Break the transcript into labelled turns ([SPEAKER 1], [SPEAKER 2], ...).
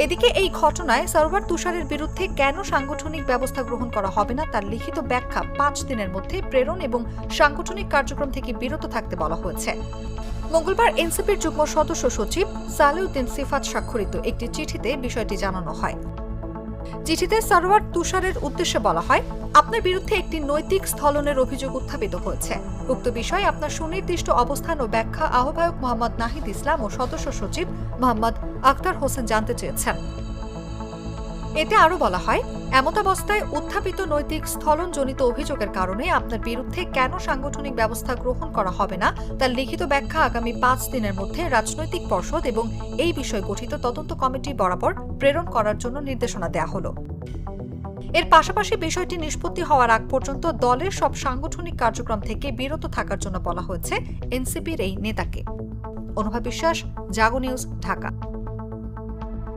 [SPEAKER 1] এদিকে এই ঘটনায় সরওয়ার তুষারের বিরুদ্ধে কেন সাংগঠনিক ব্যবস্থা গ্রহণ করা হবে না তার লিখিত ব্যাখ্যা 5 দিনের মধ্যে প্রেরণ এবং সাংগঠনিক কার্যক্রম থেকে বিরত থাকতে বলা হয়েছে। মঙ্গলবার এনসিপির যুগ্ম সদস্য সচিব সালেউদ্দিন সিফাত স্বাক্ষরিত একটি চিঠিতে বিষয়টি জানানো হয়। চিঠিতে সরওয়ার তুষারের উদ্দেশ্যে বলা হয়, আপনার বিরুদ্ধে একটি নৈতিক স্থলনের অভিযোগ উত্থাপিত হয়েছে। উক্ত বিষয়ে আপনার সুনির্দিষ্ট অবস্থান ও ব্যাখ্যা আহ্বায়ক মোহাম্মদ নাহিদ ইসলাম ও সদস্য সচিব মোহাম্মদ আখতার হোসেন জানতে চেয়েছেন। এতে আরও বলা হয়, এমতাবস্থায় উত্থাপিত নৈতিক স্থলনজনিত অভিযোগের কারণে আপনার বিরুদ্ধে কেন সাংগঠনিক ব্যবস্থা গ্রহণ করা হবে না তার লিখিত ব্যাখ্যা আগামী 5 দিনের মধ্যে রাজনৈতিক পর্ষদ এবং এই বিষয়ে গঠিত তদন্ত কমিটি বরাবর প্রেরণ করার জন্য নির্দেশনা দেওয়া হলো। এর পাশাপাশি বিষয়টি নিষ্পত্তি হওয়ার আগ পর্যন্ত দলের সব সাংগঠনিক কার্যক্রম থেকে বিরত থাকার জন্য বলা হয়েছে এনসিপির এই নেতাকে। অনুভা বিশ্বাস, জাগো নিউজ, ঢাকা।